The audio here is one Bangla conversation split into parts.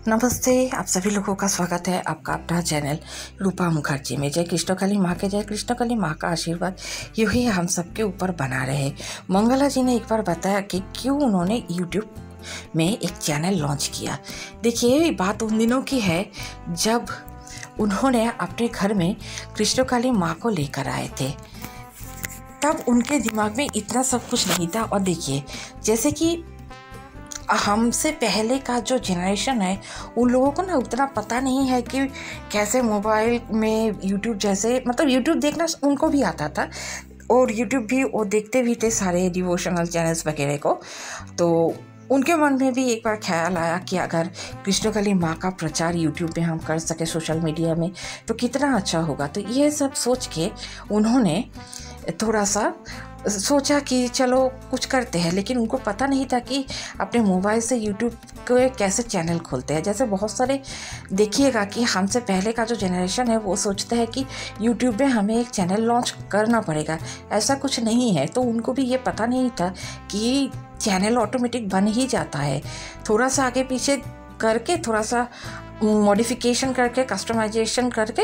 नमस्ते, आप सभी लोगों का स्वागत है आपका अपना चैनल रूपा मुखर्जी में। जय कृष्णकाली माँ के जय। कृष्णकाली माँ का आशीर्वाद यूँ ही हम सबके ऊपर बना रहे। मंगला जी ने एक बार बताया कि क्यों उन्होंने यूट्यूब में एक चैनल लॉन्च किया। देखिए, बात उन दिनों की है जब उन्होंने अपने घर में कृष्णकाली माँ को लेकर आए थे। तब उनके दिमाग में इतना सब कुछ नहीं था। और देखिए, जैसे कि हमसे पहले का जो जनरेशन है उन लोगों को ना उतना पता नहीं है कि कैसे मोबाइल में यूट्यूब जैसे, मतलब यूट्यूब देखना उनको भी आता था और यूट्यूब भी वो देखते भी थे सारे डिवोशनल चैनल्स वगैरह को। तो उनके मन में भी एक बार ख्याल आया कि अगर कृष्णकाली माँ का प्रचार यूट्यूब पे हम कर सके सोशल मीडिया में तो कितना अच्छा होगा। तो ये सब सोच के उन्होंने थोड़ा सा सोचा कि चलो कुछ करते हैं, लेकिन उनको पता नहीं था कि अपने मोबाइल से यूट्यूब के कैसे चैनल खोलते हैं। जैसे बहुत सारे देखिएगा कि हमसे पहले का जो जनरेशन है वो सोचते हैं कि यूट्यूब में हमें एक चैनल लॉन्च करना पड़ेगा। ऐसा कुछ नहीं है। तो उनको भी ये पता नहीं था कि चैनल ऑटोमेटिक बन ही जाता है। थोड़ा सा आगे पीछे करके, थोड़ा सा मॉडिफिकेशन करके, कस्टमाइजेशन करके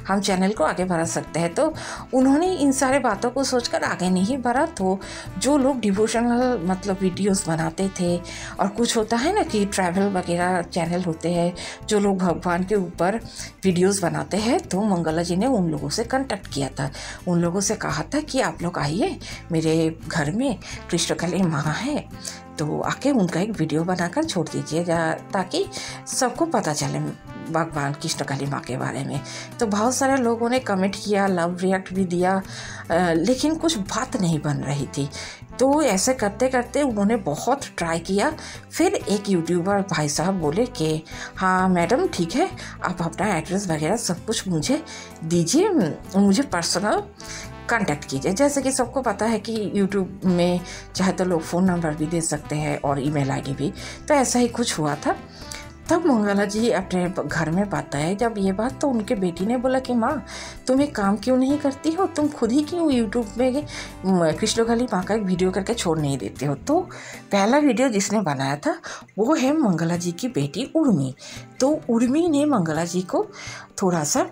हम चैनल को आगे बढ़ा सकते हैं। तो उन्होंने इन सारे बातों को सोचकर आगे नहीं बढ़ा। तो जो लोग डिवोशनल मतलब वीडियोस बनाते थे, और कुछ होता है ना कि ट्रैवल वगैरह चैनल होते हैं जो लोग भगवान के ऊपर वीडियोस बनाते हैं, तो मंगला जी ने उन लोगों से कांटेक्ट किया था। उन लोगों से कहा था कि आप लोग आइए मेरे घर में, कृष्णकाली माँ है, तो आके उनका एक वीडियो बनाकर छोड़ दीजिए ताकि सबको पता चले भगवान कृष्णकाली माँ के बारे में। तो बहुत सारे लोगों ने कमेंट किया, लव रिएक्ट भी दिया, लेकिन कुछ बात नहीं बन रही थी। तो ऐसे करते करते उन्होंने बहुत ट्राई किया। फिर एक यूट्यूबर भाई साहब बोले कि हाँ मैडम ठीक है, आप अपना एड्रेस वगैरह सब कुछ मुझे दीजिए, मुझे पर्सनल कांटेक्ट कीजिए। जैसे कि सबको पता है कि यूट्यूब में चाहे तो लोग फ़ोन नंबर भी दे सकते हैं और ईमेल आईडी भी। तो ऐसा ही कुछ हुआ था। तब मंगला जी अपने घर में बताए जब ये बात, तो उनके बेटी ने बोला कि माँ तुम एक काम क्यों नहीं करती हो, तुम खुद ही क्यों यूट्यूब में कृष्णकाली माँ का एक वीडियो करके छोड़ नहीं देते हो। तो पहला वीडियो जिसने बनाया था वो है मंगला जी की बेटी उर्मी। तो उर्मी ने मंगला जी को थोड़ा सा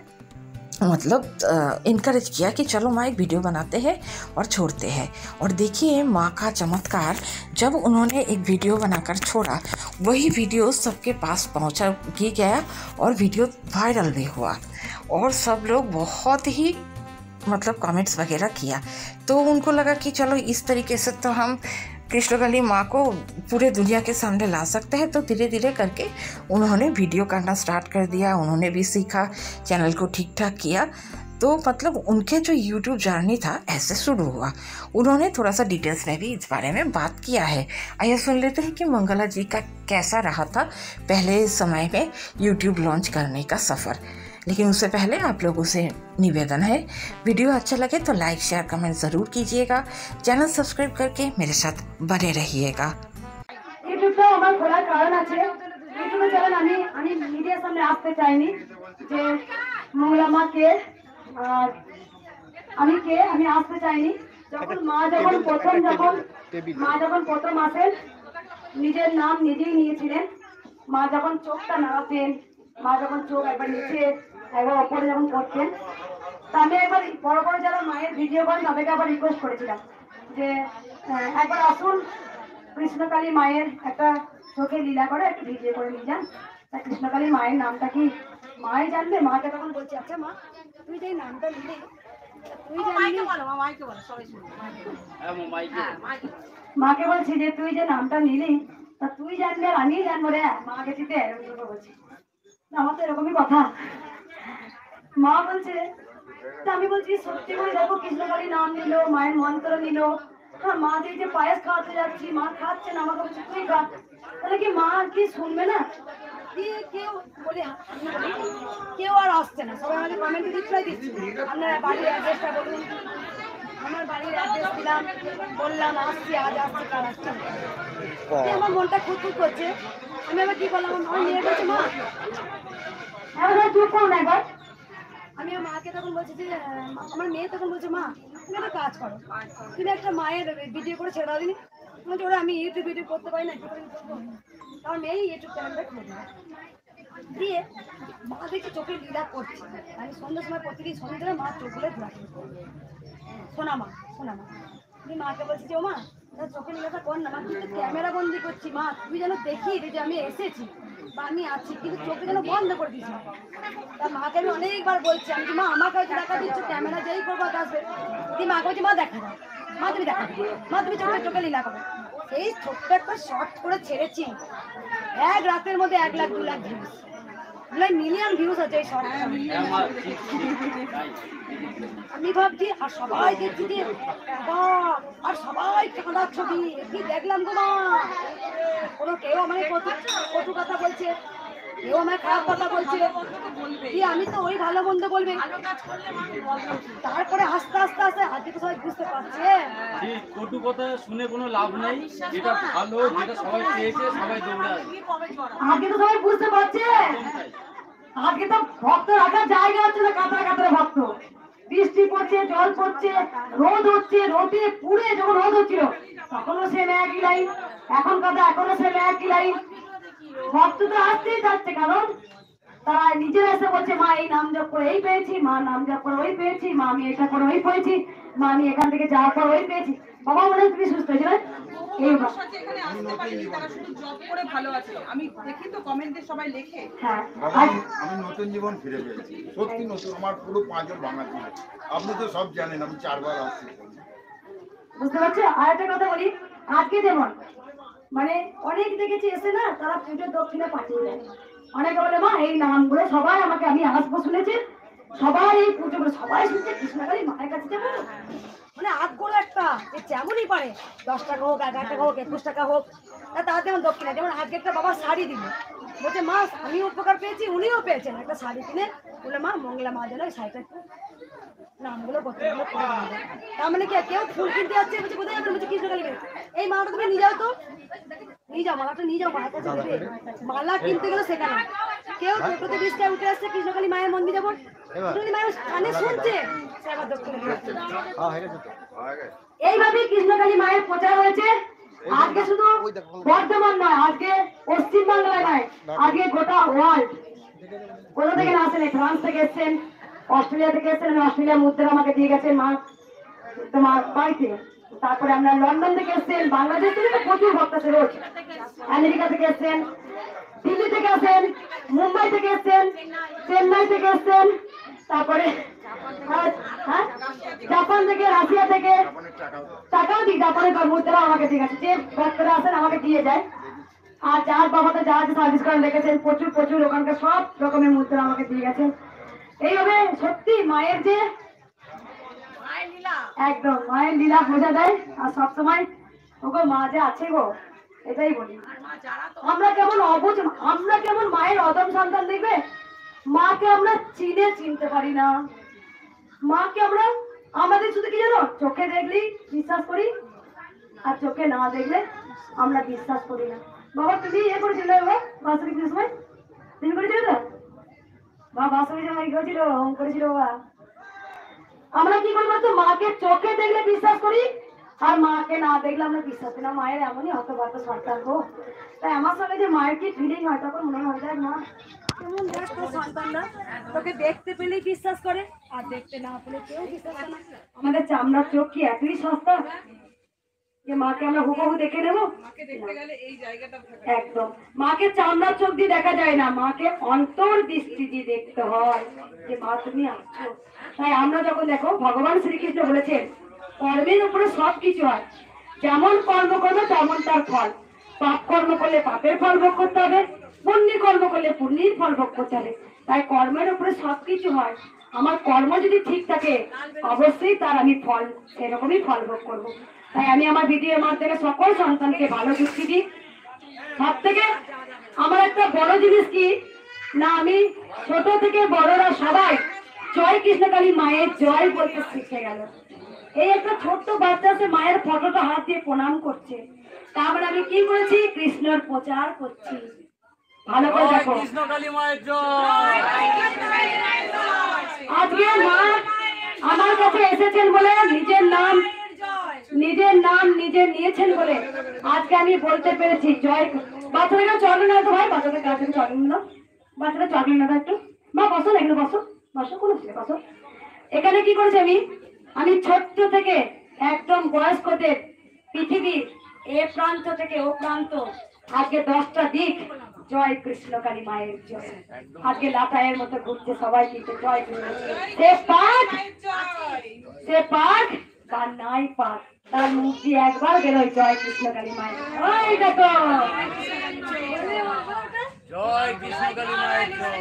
मतलब इनकरेज किया कि चलो माँ एक वीडियो बनाते हैं और छोड़ते हैं। और देखिए माँ का चमत्कार, जब उन्होंने एक वीडियो बनाकर छोड़ा वही वीडियो सबके पास पहुँचा भी गया और वीडियो वायरल भी हुआ और सब लोग बहुत ही मतलब कमेंट्स वगैरह किया। तो उनको लगा कि चलो इस तरीके से तो हम कृष्णकाली माँ को पूरे दुनिया के सामने ला सकते हैं। तो धीरे धीरे करके उन्होंने वीडियो करना स्टार्ट कर दिया। उन्होंने भी सीखा, चैनल को ठीक ठाक किया। तो मतलब उनके जो यूट्यूब जर्नी था ऐसे शुरू हुआ। उन्होंने थोड़ा सा डिटेल्स में भी इस बारे में बात किया है। आइए सुन लेते हैं कि मंगला जी का कैसा रहा था पहले समय में यूट्यूब लॉन्च करने का सफ़र। लेकिन उससे पहले आप लोगों से निवेदन है, वीडियो अच्छा लगे तो लाइक शेयर कमेंट ज़रूर कीजिएगा। चैनल सब्सक्राइब करके मेरे साथ बने रहिएगा। ইউটিউবটাও আমার খোলার কারণ আছে। ইউটিউবে চ্যানেল আমি মিডিয়ার সামনে আসতে চাইনি যে মঙ্গলা মা কে আর আমি আসতে চাইনি। মা যখন প্রথম আসেন নিজের নাম নিজেই নিয়েছিলেন। মা যখন চোখটা নাড়াতেন, মা যখন চোখ একবার নিচে একবার ওপরে যখন করতেন, তা আমি একবার বড় বড় যারা মায়ের ভিডিও করেন তাদেরকে আবার রিকোয়েস্ট করেছিলাম যে একবার আসুন কৃষ্ণকালী মায়ের একটা চোখে লীলা করে একটু ভিডিও করে নিয়ে যান। তা কৃষ্ণকালী মায়ের নামটা কি মাই জানবে? মাকে তখন বলছি আচ্ছা মা তুই যে নামটা নিলি মাকে বলছি যে তুই যে নামটা নিলি তা তুই জানবি আর আমি জানবো রে, মা গেছিতে বলছি আমার তো এরকমই কথা। মা বলছে, তা আমি বলছি সত্যি করে দেখো কৃষ্ণকালী নাম নিল, মায়ের মন্ত্র নিল, হ্যাঁ মা যে পায়েস খাওয়াতে যাচ্ছি মা খাচ্ছে না, আমাকে বলছে তুই খা, তাহলে কি মা কি শুনবে না? দিয়ে কেউ বলে কেউ আর আসছে না, সবাই আমাদের কমেন্টে রিপ্লাই দিচ্ছে আপনারা বাড়ির অ্যাড্রেসটা বলুন। আমার বাড়ির অ্যাড্রেস দিলাম, বললাম আসছি, আজ আসছি কাল আসছি। আমার মনটা খুঁতখুত করছে। আমি আবার কি বললাম, আমার মেয়ে বলছে মা এবার চুপ করুন একবার। আমি মাকে তখন বলছি যে আমার মেয়ে তখন বলছে মা তুমি একটা কাজ করো, তুমি একটা মায়ের ভিডিও করে ছেড়ে দাও দিনি। ওরা আমি ইউটিউব ভিডিও করতে পারি না, কি করে করবো? আমার মেয়ে ইউটিউব চ্যানেলটা খুলে দিয়ে মা দেখি চোখে লীলা করছে। আমি সন্ধ্যার সময় প্রতিদিন সন্ধ্যে মা চোখগুলো ঘোরাতে শোনা মা আমি মাকে বলছি যে ও মা চোখের লীলাটা কর না মা, কিন্তু ক্যামেরা বন্দি করছি মা, তুই যেন দেখিয়ে যে আমি এসেছি বা আমি আছি, কিন্তু চোখে যেন বন্ধ করে দিস না। তা মাকে আমি অনেকবার বলছি, আমি মা আমাকে হয়তো দেখা দিচ্ছ, ক্যামেরা যেই করবো আসবে, তুই মাকে বলছি মা দেখা দাও, মা তুমি দেখা দাও, মা তুমি চোখে লীলা করো। এই ছোট্ট একটা শর্ট করে ছেড়েছি, এক রাতের মধ্যে 1 lakh 2 lakh views, million views আছে এই শর্ট। আমি ভাবছি আর সবাই দেখছি যে আর সবাই কাঁদার ছবি কি দেখলাম গো মা, কোনো কেউ আমাকে কটু কথা বলছে, কেউ আমার খারাপ কথা বলছে, কি আমি তো ওই ভালো মন্দ বলবে, তারপরে আস্তে আস্তে আস্তে আজকে তো সবাই বুঝতে পারছে কটু কথা শুনে কোনো লাভ নাই, যেটা ভালো যেটা সবাই চেয়েছে সবাই দৌড়ায়। আজকে তো সবাই বুঝতে পারছে, আজকে তো ভক্ত রাখার জায়গা হচ্ছে না, কাতরা কাতরা ভক্ত, বৃষ্টি পড়ছে, জল পড়ছে, রোদ হচ্ছে, রোদে পুড়ে যখন রোদ হচ্ছিল তখনও সে একই লাইন, এখন কথা এখনো সে একই লাইন, ভক্ত তো আসতেই যাচ্ছে, কারণ তারা নিজেরা এসে বলছে মা এই নাম জপ করে এই পেয়েছি, মা নাম জপ করে ওই পেয়েছি, মা আমি এটা করে ওই পেয়েছি, মা আমি এখান থেকে যাওয়ার পর ওই পেয়েছি। বাবা মনে হয় তুমি সুস্থ হয়েছিল এই এখানে আসতে পারিনি, তারা শুধু জব করে ভালো আছে। আমি দেখি তো কমেন্টে সবাই লেখে। হ্যাঁ আমি নতুন জীবন ফিরে পেয়েছি, সত্যি নতুন, আমার পুরো 5 জন ভাঙা ছিল। আপনি তো সব জানেন, আমি 4 বার আসছি। বুঝতে পারছো? আর একটা কথা বলি, আজকে যেমন মানে অনেক দেখেছি এসে না তারা পুজোর দক্ষিণে পাঠিয়ে দেয়, অনেকে বলে মা এই নামগুলো সবাই আমাকে, আমি আসবো শুনেছি সবাই এই পুজোগুলো সবাই শুনছে কৃষ্ণকালী মায়ের কাছে যাবো, মানে আগ্রহ একটা যে যেমনই পারে 10 টাকা হোক, 11 টাকা হোক, 21 টাকা হোক, তার যেমন দক্ষিণা। যেমন আজকে একটা বাবা শাড়ি দিল, বলছে মা আমি উপকার পেয়েছি, উনিও পেয়েছেন, একটা শাড়ি কিনে বলে মা মঙ্গলা মা যেন ওই শাড়িটা নামগুলো করতে গেলে করে দেবে। তার মানে কি কেউ ফুল কিনতে যাচ্ছে, বলছে কোথায় যাবেন, বলছে কৃষ্ণকালী এই মালাটা তুমি নিয়ে যাও তো, নিয়ে যাও মালাটা নিয়ে যাও, মালাটা দেবে। মালা কিনতে গেলে সেখানে কেউ টোটোতে 20 টাকা উঠে আসছে, কৃষ্ণকালী মায়ের মন্দির যাবো, কৃষ্ণকালী মায়ের কানে শুনছে, সে আবার দক্ষিণে এইভাবে কৃষ্ণকালী মায়ের প্রচার হয়েছে। আজকে শুধু বর্ধমান নয়, আজকে পশ্চিমবাংলায় নয়, আজকে গোটা ওয়ার্ল্ড। কোথা থেকে না আসেন, ফ্রান্স থেকে এসছেন, অস্ট্রেলিয়া থেকে এসছেন, অস্ট্রেলিয়া মুদ্রা আমাকে দিয়ে গেছেন মা তোমার বাড়িতে। তারপরে আমরা লন্ডন থেকে এসছেন, বাংলাদেশ থেকে তো প্রচুর ভক্ত আছে রোজ, আমেরিকা থেকে এসছেন, দিল্লি থেকে আসেন, মুম্বাই থেকে এসছেন, চেন্নাই থেকে এসছেন, তারপরে জাপান থেকে, রাশিয়া থেকে, টাকাও দিই, জাপানের মুদ্রা আমাকে দিয়ে গেছে, যে ভক্তরা আসেন আমাকে দিয়ে যায়। আর যার বাবাতে যা সার্ভিস করেন দেখেছেন, প্রচুর প্রচুর ওখানকার সব রকমের মুদ্রা আমাকে দিয়ে গেছেন। এইভাবে সত্যি মায়ের যে একদম মায়ের লীলা বোঝা দেয়। আর সবসময় ওগো মা যে আছে গো, এটাই বলি। আমরা কেমন অবুঝ, আমরা কেমন মায়ের অদম সন্তান, দেখবে মাকে আমরা চিনতে পারি না, মাকে আমরা, আমাদের শুধু কি জানো, চোখে দেখলেই বিশ্বাস করি, আর চোখে না দেখলে আমরা বিশ্বাস করি না। বাবা তুমি করেছিল বাবা বাসুরি পুজোর সময়, তুমি করেছিল তো বাবা, বাসুরি সময় করেছিল, হোম করেছিল বাবা। আমরা কি করবো তো, মাকে চোখে দেখলে বিশ্বাস করি, আর মাকে না দেখলে আমরা বিশ্বাস করি না। মায়ের এমনই হতবাক সন্তান গো। তাই আমার সঙ্গে যে মায়ের কি ফিলিং হয়, তখন মনে হয় যায় মা কেমন দেখ তোর সন্তানরা তোকে দেখতে পেলেই বিশ্বাস করে, আর দেখতে না পেলে কেউ বিশ্বাস করে না। আমাদের চামড়ার চোখ কি এতই সস্তা যে মাকে আমরা হুবহু দেখে নেবো? একদম, মাকে চামড়ার চোখ দিয়ে দেখা যায় না, মাকে অন্তর দৃষ্টি দিয়ে দেখতে হয় যে মা তুমি আছো। তাই আমরা যখন দেখো ভগবান শ্রীকৃষ্ণ বলেছেন কর্মের উপরে সবকিছু হয়, যেমন কর্ম করবে তেমন তার ফল। পাপ কর্ম করলে পাপের ফল ভোগ করতে হবে, পুণ্য কর্ম করলে পুণ্যের ফল ভোগ করতে হবে। তাই কর্মের উপরে সবকিছু হয়। আমার কর্ম যদি ঠিক থাকে অবশ্যই তার আমি ফল সেরকমই ফল ভোগ করবো। তাই আমি আমার ভিডিওর মাধ্যমে সকল সন্তানকে ভালো যুক্তি দিই। সব থেকে আমার একটা বড় জিনিস কি না, আমি ছোট থেকে বড়রা সবাই জয় কৃষ্ণকালী মায়ের জয় বলতে শিখে গেল। এই একটা ছোট্ট বাচ্চা সে মায়ের ফটোটা হাত দিয়ে প্রণাম করছে, তারপরে আমি কি করেছি, কৃষ্ণের প্রচার করছি। ভালো করে দেখো, কৃষ্ণকালী মায়ের জয়। আজকে মা আমার কাছে এসেছেন বলে, নিজের নাম নিজে নিয়েছেন বলে আজকে আমি বলতে পেরেছি জয়। বাচ্চাদের চলে না তো ভাই, বাচ্চাদের কাছে চলেন না, বাচ্চারা চকলেট না দাও একটু। মা বসো না, এখানে বসো, বসো, কোনো ছেলে বসো। এখানে কি করেছি আমি ছোট্ট থেকে একদম বয়স্কদের পৃথিবীর এ প্রান্ত থেকে ও প্রান্ত আজকে 10টা দিক জয় কৃষ্ণকালী মায়ের জয়। আজকে লাটায়ের মতো ঘুরছে সবাই, কিন্তু জয় কৃষ্ণ। সে পাক বা নাই পাক, তার মুখ দিয়ে একবার বেরোয় জয় কৃষ্ণকালী মায়ের। ওই দেখো জয় কৃষ্ণকালী মায়ের জয়।